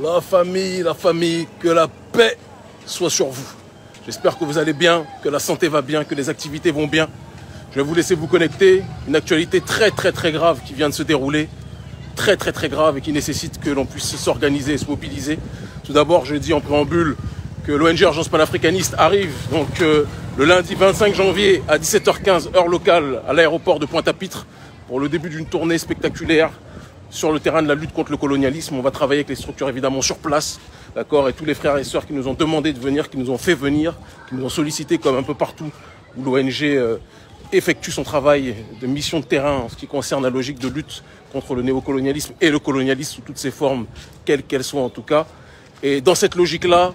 La famille, que la paix soit sur vous. J'espère que vous allez bien, que la santé va bien, que les activités vont bien. Je vais vous laisser vous connecter. Une actualité très grave qui vient de se dérouler. Très grave et qui nécessite que l'on puisse s'organiser et se mobiliser. Tout d'abord, je dis en préambule que l'ONG Urgence Panafricaniste arrive donc le lundi 25 janvier à 17h15 heure locale à l'aéroport de Pointe-à-Pitre pour le début d'une tournée spectaculaire sur le terrain de la lutte contre le colonialisme. On va travailler avec les structures évidemment sur place, d'accord, et tous les frères et sœurs qui nous ont demandé de venir, qui nous ont fait venir, qui nous ont sollicité comme un peu partout où l'ONG effectue son travail de mission de terrain en ce qui concerne la logique de lutte contre le néocolonialisme et le colonialisme sous toutes ses formes, quelles qu'elles soient en tout cas. Et dans cette logique-là,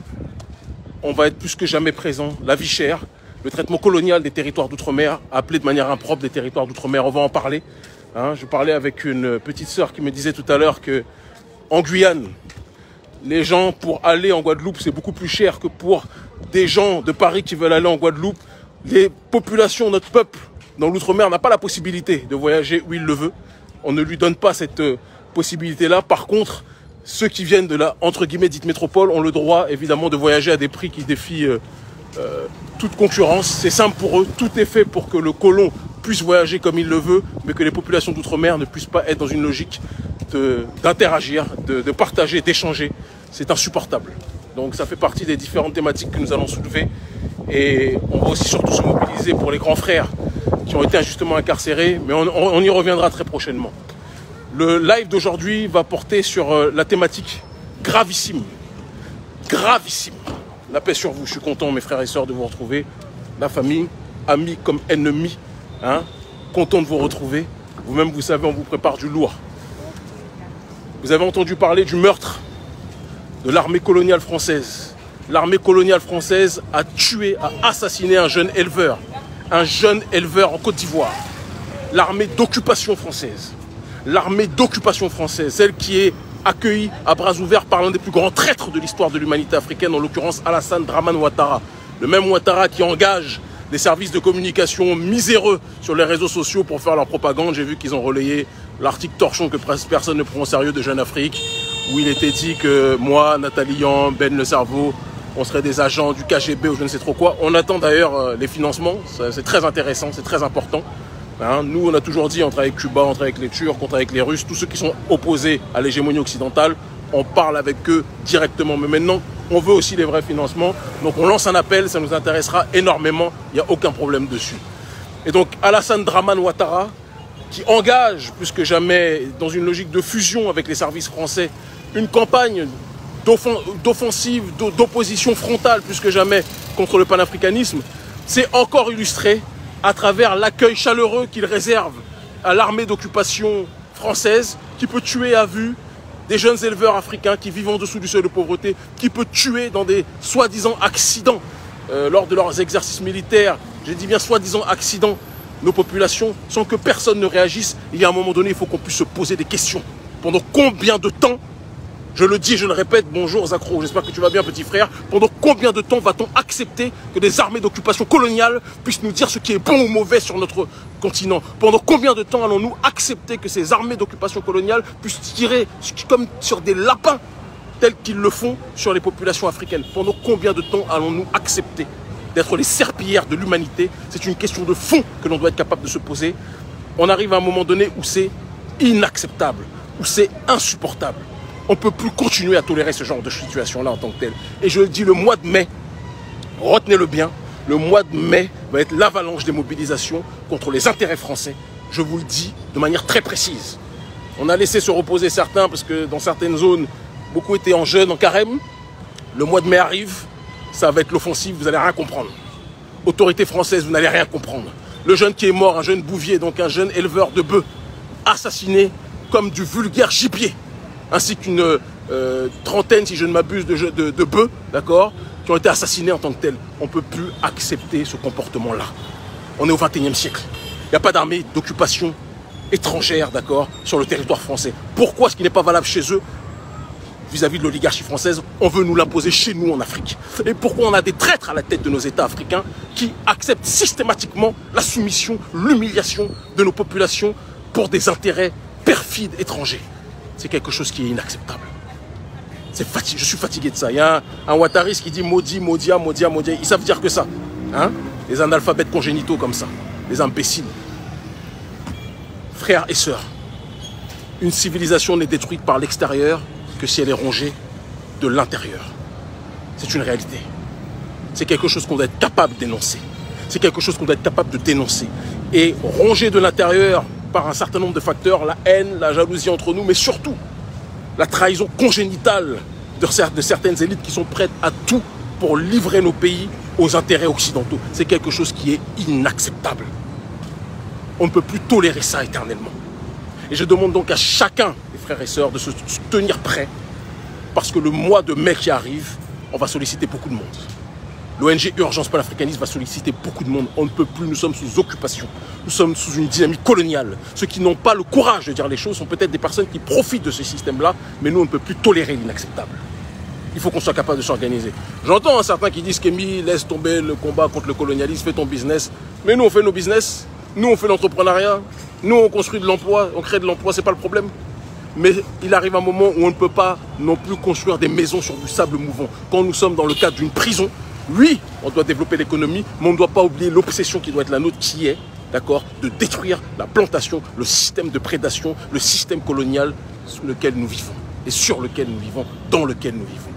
on va être plus que jamais présent. La vie chère, le traitement colonial des territoires d'outre-mer, appelé de manière impropre des territoires d'outre-mer, on va en parler. Je parlais avec une petite sœur qui me disait tout à l'heure que en Guyane, les gens pour aller en Guadeloupe, c'est beaucoup plus cher que pour des gens de Paris qui veulent aller en Guadeloupe. Les populations, notre peuple dans l'outre-mer n'a pas la possibilité de voyager où il le veut. On ne lui donne pas cette possibilité-là. Par contre, ceux qui viennent de la, entre guillemets, dite métropole ont le droit, évidemment, de voyager à des prix qui défient toute concurrence. C'est simple pour eux. Tout est fait pour que le colon puisse voyager comme il le veut, mais que les populations d'outre-mer ne puissent pas être dans une logique d'interagir, de partager, d'échanger. C'est insupportable. Donc ça fait partie des différentes thématiques que nous allons soulever. Et on va aussi surtout se mobiliser pour les grands frères qui ont été injustement incarcérés, mais on y reviendra très prochainement. Le live d'aujourd'hui va porter sur la thématique gravissime. Gravissime. La paix sur vous. Je suis content, mes frères et sœurs, de vous retrouver. La famille, amis comme ennemis. Content de vous retrouver. Vous-même, vous savez, on vous prépare du lourd. Vous avez entendu parler du meurtre de l'armée coloniale française. L'armée coloniale française a tué, a assassiné un jeune éleveur en Côte d'Ivoire. L'armée d'occupation française. L'armée d'occupation française, celle qui est accueillie à bras ouverts par l'un des plus grands traîtres de l'histoire de l'humanité africaine, en l'occurrence Alassane Dramane Ouattara. Le même Ouattara qui engage des services de communication miséreux sur les réseaux sociaux pour faire leur propagande. J'ai vu qu'ils ont relayé l'article torchon que personne ne prend au sérieux de Jeune Afrique, où il était dit que moi, Nathalie Yan, Ben Le Cerveau, on serait des agents du KGB ou je ne sais trop quoi. On attend d'ailleurs les financements, c'est très intéressant, c'est très important. Nous, on a toujours dit, on travaille avec Cuba, on travaille avec les Turcs, on travaille avec les Russes, tous ceux qui sont opposés à l'hégémonie occidentale, on parle avec eux directement. Mais maintenant, on veut aussi les vrais financements. Donc on lance un appel, ça nous intéressera énormément, il n'y a aucun problème dessus. Et donc Alassane Dramane Ouattara, qui engage plus que jamais dans une logique de fusion avec les services français, une campagne d'offensive, d'opposition frontale plus que jamais contre le panafricanisme, c'est encore illustré à travers l'accueil chaleureux qu'il réserve à l'armée d'occupation française, qui peut tuer à vue des jeunes éleveurs africains qui vivent en dessous du seuil de pauvreté, qui peut tuer dans des soi-disant accidents lors de leurs exercices militaires, j'ai dit bien soi-disant accidents, nos populations, sans que personne ne réagisse. Il y a un moment donné, il faut qu'on puisse se poser des questions. Pendant combien de temps, je le dis et je le répète, bonjour Zacro, j'espère que tu vas bien petit frère, pendant combien de temps va-t-on accepter que des armées d'occupation coloniale puissent nous dire ce qui est bon ou mauvais sur notre continent? Pendant combien de temps allons-nous accepter que ces armées d'occupation coloniale puissent tirer comme sur des lapins tels qu'ils le font sur les populations africaines? Pendant combien de temps allons-nous accepter d'être les serpillères de l'humanité? C'est une question de fond que l'on doit être capable de se poser. On arrive à un moment donné où c'est inacceptable, où c'est insupportable. On ne peut plus continuer à tolérer ce genre de situation-là en tant que tel. Et je le dis, le mois de mai, retenez-le bien, le mois de mai va être l'avalanche des mobilisations contre les intérêts français. Je vous le dis de manière très précise. On a laissé se reposer certains parce que dans certaines zones, beaucoup étaient en jeûne, en carême. Le mois de mai arrive, ça va être l'offensive, vous n'allez rien comprendre. Autorité française, vous n'allez rien comprendre. Le jeune qui est mort, un jeune bouvier, donc un jeune éleveur de bœufs, assassiné comme du vulgaire gibier, ainsi qu'une trentaine, si je ne m'abuse, de bœufs, d'accord, qui ont été assassinés en tant que tels. On ne peut plus accepter ce comportement-là. On est au XXIe siècle. Il n'y a pas d'armée d'occupation étrangère, d'accord, sur le territoire français. Pourquoi ce qui n'est pas valable chez eux vis-à-vis de l'oligarchie française, on veut nous l'imposer chez nous en Afrique? Et pourquoi on a des traîtres à la tête de nos États africains qui acceptent systématiquement la soumission, l'humiliation de nos populations pour des intérêts perfides étrangers? C'est quelque chose qui est inacceptable. Je suis fatigué de ça. Il y a un Ouattariste qui dit maudit, Maudia, Maudia, Maudia. Ils savent dire que ça. Hein? Les analphabètes congénitaux comme ça. Les imbéciles. Frères et sœurs, une civilisation n'est détruite par l'extérieur que si elle est rongée de l'intérieur. C'est une réalité. C'est quelque chose qu'on doit être capable d'énoncer. C'est quelque chose qu'on doit être capable de dénoncer. Et rongée de l'intérieur par un certain nombre de facteurs, la haine, la jalousie entre nous, mais surtout la trahison congénitale de certaines élites qui sont prêtes à tout pour livrer nos pays aux intérêts occidentaux. C'est quelque chose qui est inacceptable. On ne peut plus tolérer ça éternellement. Et je demande donc à chacun, les frères et sœurs, de se tenir prêt, parce que le mois de mai qui arrive, on va solliciter beaucoup de monde. L'ONG Urgence Panafricaniste va solliciter beaucoup de monde. On ne peut plus, nous sommes sous occupation. Nous sommes sous une dynamique coloniale. Ceux qui n'ont pas le courage de dire les choses sont peut-être des personnes qui profitent de ce système-là, mais nous, on ne peut plus tolérer l'inacceptable. Il faut qu'on soit capable de s'organiser. J'entends certains qui disent qu'Emi, laisse tomber le combat contre le colonialisme, fais ton business. Mais nous, on fait nos business. Nous, on fait l'entrepreneuriat. Nous, on construit de l'emploi. On crée de l'emploi, c'est pas le problème. Mais il arrive un moment où on ne peut pas non plus construire des maisons sur du sable mouvant. Quand nous sommes dans le cadre d'une prison, oui, on doit développer l'économie, mais on ne doit pas oublier l'obsession qui doit être la nôtre, qui est, d'accord, de détruire la plantation, le système de prédation, le système colonial sur lequel nous vivons, et sur lequel nous vivons, dans lequel nous vivons.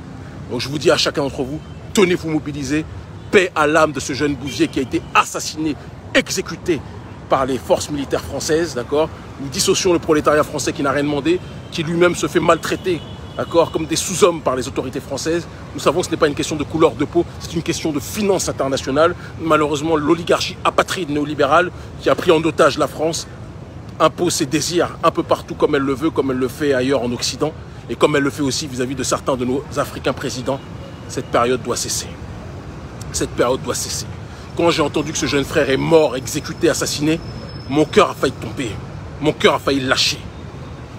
Donc je vous dis à chacun d'entre vous, tenez-vous mobilisés, paix à l'âme de ce jeune Bouvier qui a été assassiné, exécuté par les forces militaires françaises, d'accord. Nous dissocions le prolétariat français qui n'a rien demandé, qui lui-même se fait maltraiter, d'accord, comme des sous-hommes par les autorités françaises. Nous savons que ce n'est pas une question de couleur de peau, c'est une question de finance internationale. Malheureusement, l'oligarchie apatride néolibérale qui a pris en otage la France impose ses désirs un peu partout comme elle le veut, comme elle le fait ailleurs en Occident, et comme elle le fait aussi vis-à-vis de certains de nos Africains présidents. Cette période doit cesser. Cette période doit cesser. Quand j'ai entendu que ce jeune frère est mort, exécuté, assassiné, mon cœur a failli tomber. Mon cœur a failli lâcher.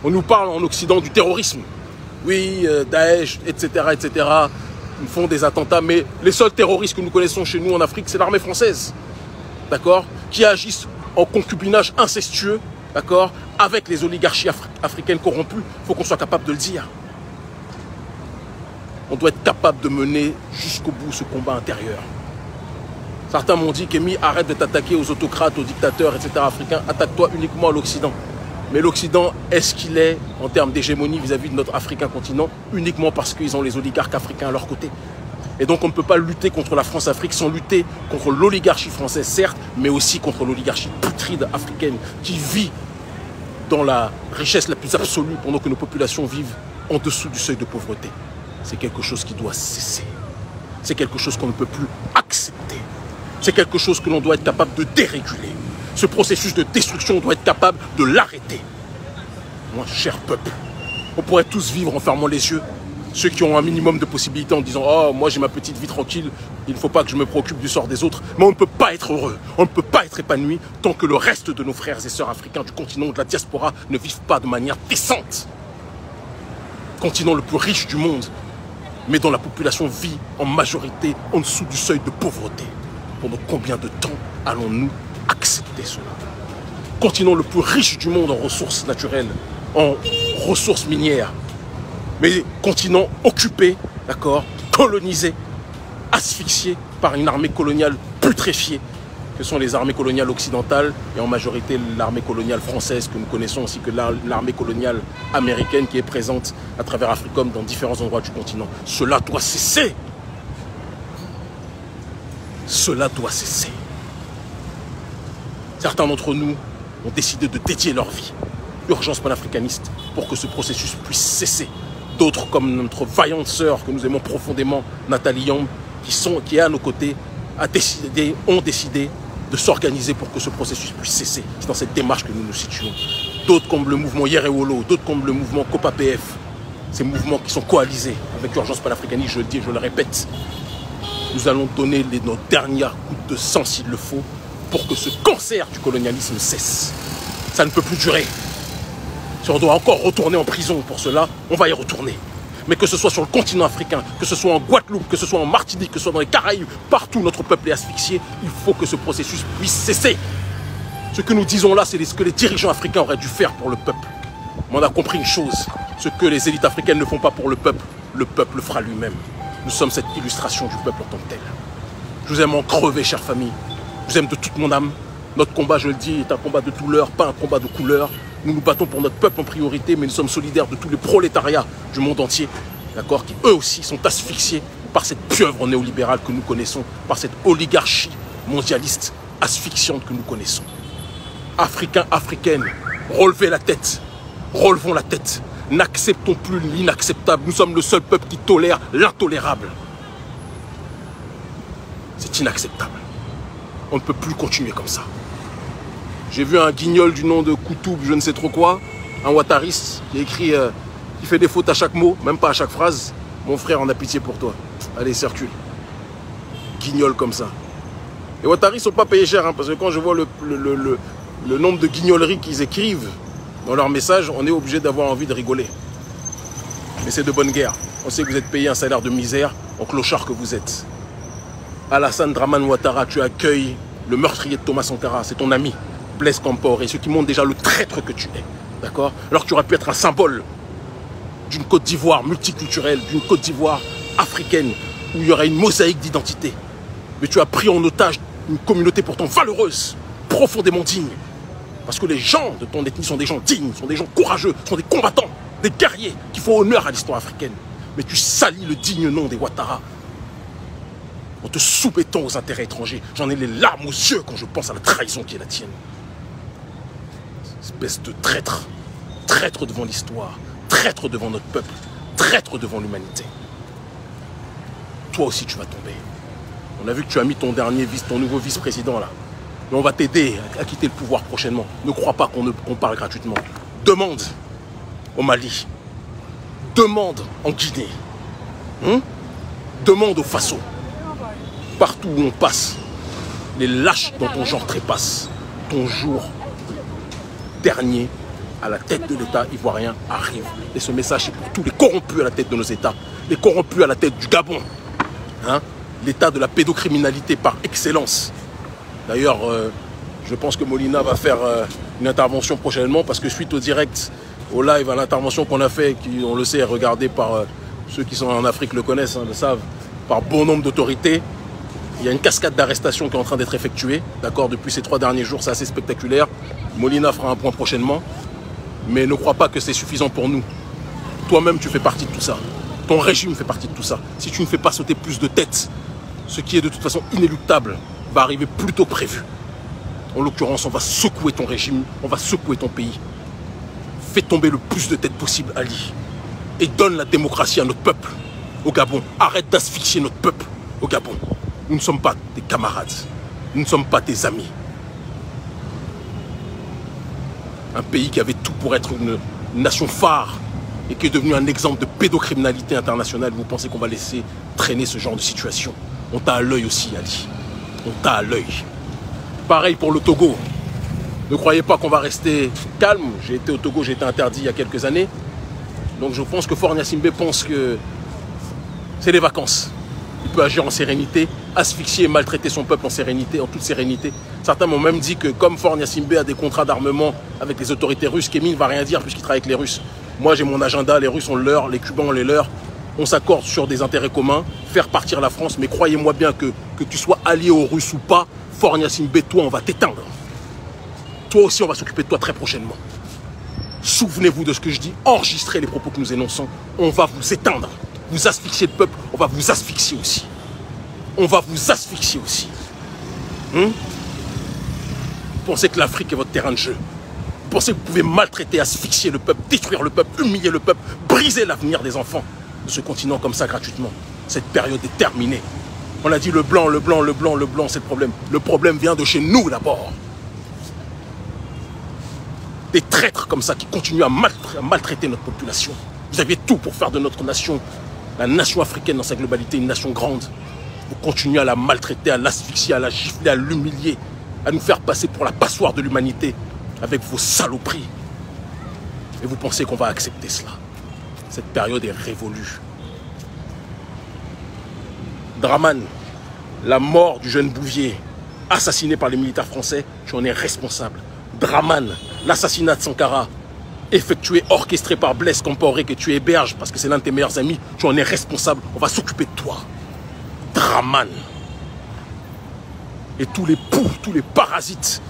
On nous parle en Occident du terrorisme. Oui, Daesh, etc., etc. Ils font des attentats, mais les seuls terroristes que nous connaissons chez nous en Afrique, c'est l'armée française. D'accord? Qui agissent en concubinage incestueux, d'accord, avec les oligarchies africaines corrompues. Il faut qu'on soit capable de le dire. On doit être capable de mener jusqu'au bout ce combat intérieur. Certains m'ont dit qu'Emi, arrête de t'attaquer aux autocrates, aux dictateurs, etc. africains, attaque-toi uniquement à l'Occident. Mais l'Occident, est-ce qu'il est, en termes d'hégémonie vis-à-vis de notre Africain continent, uniquement parce qu'ils ont les oligarques africains à leur côté? Et donc on ne peut pas lutter contre la France-Afrique sans lutter contre l'oligarchie française, certes, mais aussi contre l'oligarchie putride africaine qui vit dans la richesse la plus absolue pendant que nos populations vivent en dessous du seuil de pauvreté. C'est quelque chose qui doit cesser. C'est quelque chose qu'on ne peut plus accepter. C'est quelque chose que l'on doit être capable de déréguler. Ce processus de destruction, on doit être capable de l'arrêter. Moi, cher peuple, on pourrait tous vivre en fermant les yeux. Ceux qui ont un minimum de possibilités en disant « Oh, moi j'ai ma petite vie tranquille, il ne faut pas que je me préoccupe du sort des autres. » Mais on ne peut pas être heureux, on ne peut pas être épanoui tant que le reste de nos frères et sœurs africains du continent de la diaspora ne vivent pas de manière décente. Continent le plus riche du monde, mais dont la population vit en majorité en dessous du seuil de pauvreté. Pendant combien de temps allons-nous accepter cela? Continent le plus riche du monde en ressources naturelles, en ressources minières, mais continent occupé, d'accord, colonisé, asphyxié par une armée coloniale putréfiée, que sont les armées coloniales occidentales et en majorité l'armée coloniale française que nous connaissons, ainsi que l'armée coloniale américaine qui est présente à travers Africom dans différents endroits du continent. Cela doit cesser. Cela doit cesser. Certains d'entre nous ont décidé de dédier leur vie, urgence panafricaniste, pour que ce processus puisse cesser. D'autres, comme notre vaillante sœur que nous aimons profondément, Nathalie Yamb, qui est à nos côtés, ont décidé de s'organiser pour que ce processus puisse cesser. C'est dans cette démarche que nous nous situons. D'autres comme le mouvement Yerewolo, d'autres comme le mouvement COPA-PF, ces mouvements qui sont coalisés avec Urgence panafricaniste, je le dis et je le répète, nous allons donner nos dernières gouttes de sang s'il le faut pour que ce cancer du colonialisme cesse. Ça ne peut plus durer. Si on doit encore retourner en prison pour cela, on va y retourner. Mais que ce soit sur le continent africain, que ce soit en Guadeloupe, que ce soit en Martinique, que ce soit dans les Caraïbes, partout notre peuple est asphyxié, il faut que ce processus puisse cesser. Ce que nous disons là, c'est ce que les dirigeants africains auraient dû faire pour le peuple. Mais on a compris une chose, ce que les élites africaines ne font pas pour le peuple, le peuple le fera lui-même. Nous sommes cette illustration du peuple en tant que tel. Je vous aime en crever, chère famille. Je vous aime de toute mon âme. Notre combat, je le dis, est un combat de douleur, pas un combat de couleur. Nous nous battons pour notre peuple en priorité, mais nous sommes solidaires de tous les prolétariats du monde entier, d'accord, qui eux aussi sont asphyxiés par cette pieuvre néolibérale que nous connaissons, par cette oligarchie mondialiste asphyxiante que nous connaissons. Africains, Africaines, relevez la tête, relevons la tête. N'acceptons plus l'inacceptable. Nous sommes le seul peuple qui tolère l'intolérable. C'est inacceptable. On ne peut plus continuer comme ça. J'ai vu un guignol du nom de Koutoub, je ne sais trop quoi, un ouattariste qui écrit, qui fait des fautes à chaque mot, même pas à chaque phrase. Mon frère, on a pitié pour toi. Allez, circule. Guignol comme ça. Les ouattaristes ne sont pas payés cher, hein, parce que quand je vois le nombre de guignoleries qu'ils écrivent dans leurs messages, on est obligé d'avoir envie de rigoler. Mais c'est de bonne guerre. On sait que vous êtes payé un salaire de misère, en clochard que vous êtes. Alassane Dramane Ouattara, tu accueilles le meurtrier de Thomas Sankara, c'est ton ami, Blaise Compaoré, ce qui montre déjà le traître que tu es. D'accord? Alors que tu aurais pu être un symbole d'une Côte d'Ivoire multiculturelle, d'une Côte d'Ivoire africaine, où il y aurait une mosaïque d'identité. Mais tu as pris en otage une communauté pourtant valeureuse, profondément digne. Parce que les gens de ton ethnie sont des gens dignes, sont des gens courageux, sont des combattants, des guerriers qui font honneur à l'histoire africaine. Mais tu salis le digne nom des Ouattara en te soumettant aux intérêts étrangers. J'en ai les larmes aux yeux quand je pense à la trahison qui est la tienne. Espèce de traître. Traître devant l'histoire, traître devant notre peuple, traître devant l'humanité. Toi aussi tu vas tomber. On a vu que tu as mis ton nouveau vice-président là. Mais on va t'aider à quitter le pouvoir prochainement. Ne crois pas qu'on parle gratuitement. Demande au Mali. Demande en Guinée. Demande au Faso. Partout où on passe, les lâches dans ton genre trépassent. Ton jour dernier à la tête de l'État ivoirien arrive. Et ce message est pour tous les corrompus à la tête de nos États. Les corrompus à la tête du Gabon. L'État de la pédocriminalité par excellence. D'ailleurs, je pense que Molina va faire une intervention prochainement parce que suite au direct, au live, à l'intervention qu'on a fait, qui, on le sait, est regardée par ceux qui sont en Afrique le connaissent, le savent, par bon nombre d'autorités. Il y a une cascade d'arrestations qui est en train d'être effectuée, d'accord, depuis ces 3 derniers jours, c'est assez spectaculaire. Molina fera un point prochainement, mais ne crois pas que c'est suffisant pour nous. Toi-même, tu fais partie de tout ça. Ton régime fait partie de tout ça. Si tu ne fais pas sauter plus de têtes, ce qui est de toute façon inéluctable, va arriver plus tôt que prévu. En l'occurrence, on va secouer ton régime, on va secouer ton pays. Fais tomber le plus de têtes possible, Ali. Et donne la démocratie à notre peuple, au Gabon. Arrête d'asphyxier notre peuple, au Gabon. Nous ne sommes pas tes camarades. Nous ne sommes pas tes amis. Un pays qui avait tout pour être une nation phare et qui est devenu un exemple de pédocriminalité internationale. Vous pensez qu'on va laisser traîner ce genre de situation? On t'a à l'œil aussi, Ali. On t'a à l'œil. Pareil pour le Togo. Ne croyez pas qu'on va rester calme. J'ai été au Togo, j'ai été interdit il y a quelques années. Donc je pense que Faure Gnassingbé pense que c'est des vacances. Il peut agir en sérénité, asphyxier et maltraiter son peuple en sérénité, en toute sérénité. Certains m'ont même dit que comme Faure Gnassingbé a des contrats d'armement avec les autorités russes, Kémy ne va rien dire puisqu'il travaille avec les Russes. Moi j'ai mon agenda, les Russes ont le leur, les Cubains ont les leurs. On s'accorde sur des intérêts communs, faire partir la France, mais croyez-moi bien que tu sois allié aux Russes ou pas, Faure Gnassingbé, toi on va t'éteindre. Toi aussi on va s'occuper de toi très prochainement. Souvenez-vous de ce que je dis, enregistrez les propos que nous énonçons, on va vous éteindre. Vous asphyxiez le peuple, on va vous asphyxier aussi. On va vous asphyxier aussi. Vous pensez que l'Afrique est votre terrain de jeu? Vous pensez que vous pouvez maltraiter, asphyxier le peuple, détruire le peuple, humilier le peuple, briser l'avenir des enfants de ce continent comme ça gratuitement? Cette période est terminée. On a dit le blanc, le blanc, le blanc, le blanc, c'est le problème. Le problème vient de chez nous d'abord. Des traîtres comme ça qui continuent à maltraiter notre population. Vous aviez tout pour faire de notre nation, la nation africaine dans sa globalité, une nation grande. Vous continuez à la maltraiter, à l'asphyxier, à la gifler, à l'humilier, à nous faire passer pour la passoire de l'humanité avec vos saloperies. Et vous pensez qu'on va accepter cela? Cette période est révolue. Dramane, la mort du jeune Bouvier, assassiné par les militaires français, tu en es responsable. Dramane, l'assassinat de Sankara, effectué, orchestré par Blaise Compaoré que tu héberges parce que c'est l'un de tes meilleurs amis, tu en es responsable, on va s'occuper de toi. Draman. Et tous les poux, tous les parasites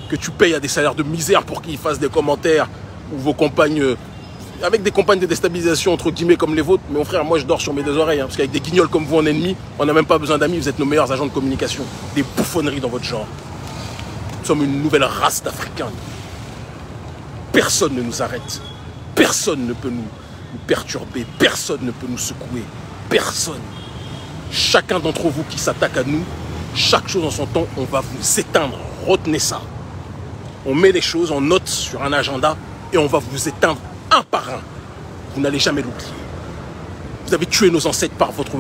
que tu payes à des salaires de misère pour qu'ils fassent des commentaires ou vos compagnes, avec des campagnes de déstabilisation entre guillemets comme les vôtres. Mais mon frère, moi je dors sur mes deux oreilles, parce qu'avec des guignols comme vous en ennemis, on n'a même pas besoin d'amis, vous êtes nos meilleurs agents de communication. Des bouffonneries dans votre genre. Nous sommes une nouvelle race d'Africains. Personne ne nous arrête. Personne ne peut nous perturber. Personne ne peut nous secouer. Personne. Chacun d'entre vous qui s'attaque à nous, chaque chose en son temps, on va vous éteindre. Retenez ça. On met les choses en note sur un agenda et on va vous éteindre un par un. Vous n'allez jamais l'oublier. Vous avez tué nos ancêtres par votre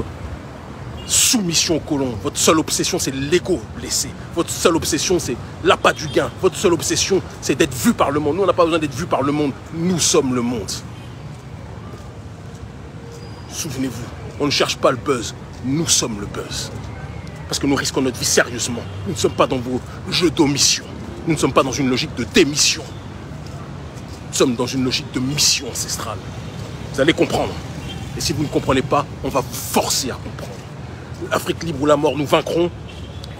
soumission aux colons. Votre seule obsession, c'est l'ego blessé. Votre seule obsession, c'est l'appât du gain. Votre seule obsession, c'est d'être vu par le monde. Nous, on n'a pas besoin d'être vu par le monde. Nous sommes le monde. Souvenez-vous, on ne cherche pas le buzz. Nous sommes le buzz. Parce que nous risquons notre vie sérieusement. Nous ne sommes pas dans vos jeux d'omission. Nous ne sommes pas dans une logique de démission. Nous sommes dans une logique de mission ancestrale. Vous allez comprendre. Et si vous ne comprenez pas, on va vous forcer à comprendre. Afrique libre ou la mort, nous vaincrons.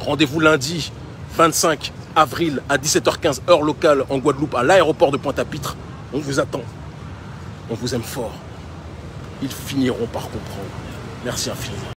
Rendez-vous lundi 25 avril à 17h15 heure locale en Guadeloupe à l'aéroport de Pointe-à-Pitre. On vous attend. On vous aime fort. Ils finiront par comprendre. Merci infiniment.